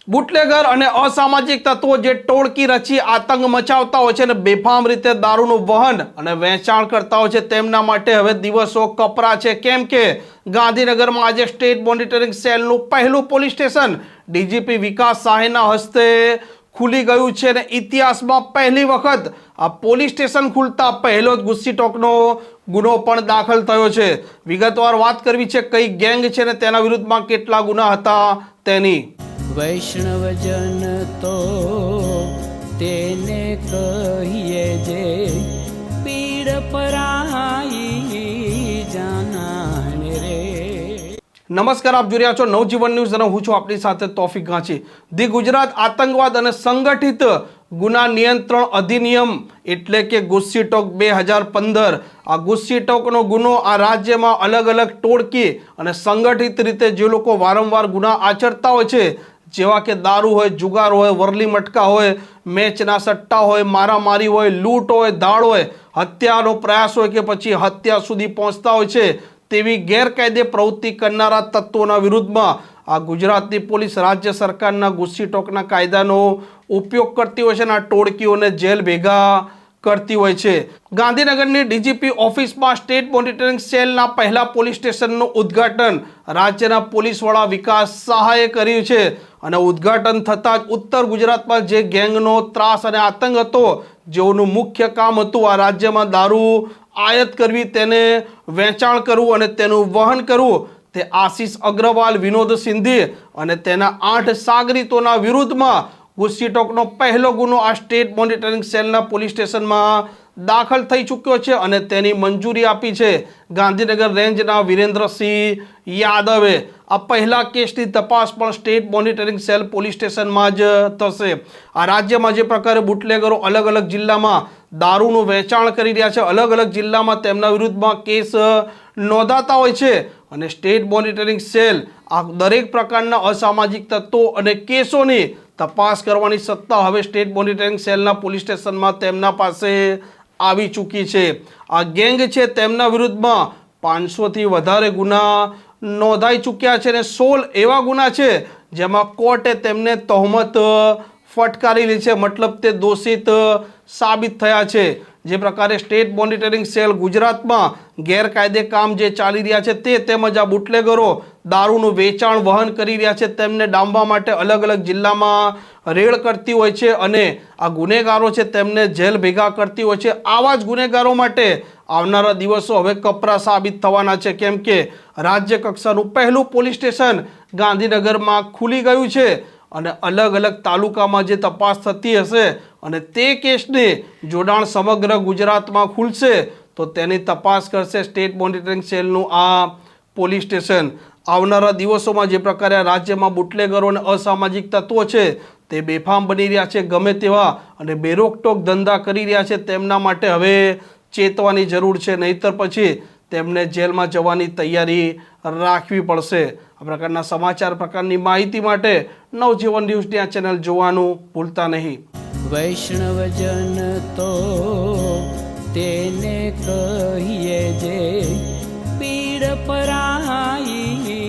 Bootlegger અને અસામાજિક તત્વો જે ટોળકી રચી આતંક મચાવતા હોય છે અને બેફામ રીતે દારૂનું વહન અને વેચાણ કરતા હોય છે, તેમના માટે હવે દિવસો કપરા છે. કેમ કે ગાંધીનગરમાં આજે સ્ટેટ મોનિટરિંગ સેલનું પહેલું પોલીસ સ્ટેશન ડીજીપી વિકાસ સાહેના હસ્તે ખુલી ગયું છે અને ઇતિહાસમાં પહેલી વખત આ પોલીસ સ્ટેશન ખુલતા પહેલો જ ગુસ્સીટોકનો ગુનો પણ દાખલ થયો છે. વિગતવાર વાત કરવી છે કઈ ગેંગ છે અને તેના વિરુદ્ધમાં કેટલા ગુના હતા તેની. વૈષ્ણવજન તો તેને કહીએ જે પીડ પરાઈ જાનાને રે. નમસ્કાર, આપ જોઈ રહ્યા છો નવજીવન ન્યૂઝ અને હું છું આપની સાથે તોફિક ગાંચી. ધી ગુજરાત આતંકવાદ અને સંગઠિત ગુના નિયંત્રણ અધિનિયમ એટલે કે ગુસ્સીટોક 2015. આ ગુસ્સીટોકનો ગુનો આ રાજ્યમાં અલગ અલગ ટોળકી અને સંગઠિત રીતે જે લોકો વારંવાર ગુના આચરતા હોય છે, જેવા કે દારૂ હોય, જુગાર હોય, વરલી મટકા હોય, મેચના સટ્ટા હોય, મારામારી હોય, લૂંટ હોય, ધાડ હોય, હત્યાનો પ્રયાસ હોય કે પછી હત્યા સુધી પહોંચતા હોય છે, તેવી ગેરકાયદે પ્રવૃત્તિ કરનારા તત્વોના વિરુદ્ધમાં આ ગુજરાતની પોલીસ રાજ્ય સરકારના ગુસ્સીટોકના કાયદાનો ઉપયોગ કરતી હોય છે અને આ ટોળકીઓને જેલ ભેગા કરતી હોય છે. ગાંધીનગરની ડીજીપી ઓફિસમાં સ્ટેટ મોનિટરિંગ સેલના પહેલા પોલીસ સ્ટેશનનું ઉદ્ઘાટન રાજ્યના પોલીસ વડા વિકાસ સહાયે કર્યું છે અને ઉદ્ઘાટન થતાં જ ઉત્તર ગુજરાતમાં જે ગેંગનો ત્રાસ અને આતંક હતો, જેઓનું મુખ્ય કામ હતું આ રાજ્યમાં દારૂ આયાત કરવી, તેને વેચાણ કરવું અને તેનું વહન કરવું, તે આશિષ અગ્રવાલ, વિનોદ સિંધી અને તેના 8 સાગરીતોના વિરુદ્ધમાં ગુસ્સીટોકનો પહેલો ગુનો આ સ્ટેટ મોનિટરિંગ સેલના પોલીસ સ્ટેશનમાં દાખલ થઈ ચૂક્યો છે અને તેની મંજૂરી આપી છે ગાંધીનગર રેન્જના વિરેન્દ્રસિંહ યાદવે. આ પહેલા કેસની તપાસ પણ સ્ટેટ મોનિટરિંગ સેલ પોલીસ સ્ટેશનમાં જ થશે. આ રાજ્યમાં જે પ્રકારે બુટલેગરો અલગ અલગ જિલ્લામાં દારૂનું વેચાણ કરી રહ્યા છે, અલગ અલગ જિલ્લામાં તેમના વિરુદ્ધમાં કેસ નોંધાતા હોય છે અને સ્ટેટ મોનિટરિંગ સેલ આ દરેક પ્રકારના અસામાજિક તત્વો અને કેસોની તપાસ કરવાની સત્તા હવે સ્ટેટ મોનિટરિંગ સેલના પોલીસ સ્ટેશનમાં તેમના પાસે આવી ચૂકી છે. આ ગેંગ છે તેમના વિરુદ્ધમાં 500થી વધારે ગુના નોંધાઈ ચૂક્યા છે અને 16 એવા ગુના છે જેમાં કોર્ટે તેમને તહોમત ફટકારેલી છે, મતલબ તે દોષિત સાબિત થયા છે. જે પ્રકારે સ્ટેટ મોનિટરિંગ સેલ ગુજરાતમાં ગેરકાયદે કામ જે ચાલી રહ્યા છે તે, તેમજ આ બુટલેગરો દારૂનું વેચાણ વહન કરી રહ્યા છે તેમને ડામવા માટે અલગ અલગ જિલ્લામાં રેડ કરતી હોય છે અને આ ગુનેગારો છે તેમને જેલ ભેગા કરતી હોય છે. આવા જ ગુનેગારો માટે આવનારા દિવસો હવે કપરા સાબિત થવાના છે, કેમ કે રાજ્ય કક્ષાનું પહેલું પોલીસ સ્ટેશન ગાંધીનગરમાં ખુલી ગયું છે અને અલગ અલગ તાલુકામાં જે તપાસ થતી હશે અને તે કેસને જોડાણ સમગ્ર ગુજરાતમાં ખુલશે તો તેની તપાસ કરશે સ્ટેટ મોનિટરિંગ સેલનું આ પોલીસ સ્ટેશન. આવનારા દિવસોમાં જે પ્રકારે આ રાજ્યમાં બુટલેગરો અને અસામાજિક તત્વો છે તે બેફામ બની રહ્યા છે, ગમે તેવા અને બેરોકટોક ધંધા કરી રહ્યા છે, તેમના માટે હવે ચેતવાની જરૂર છે, નહીતર પછી તેમને જેલમાં જવાની તૈયારી રાખવી પડશે. આ પ્રકારના સમાચાર, પ્રકારની માહિતી માટે નવજીવન ન્યૂઝની આ ચેનલ જોવાનું ભૂલતા નહીં. વૈષ્ણવજન તો તેને કહીએ જે પીડ પરાઈ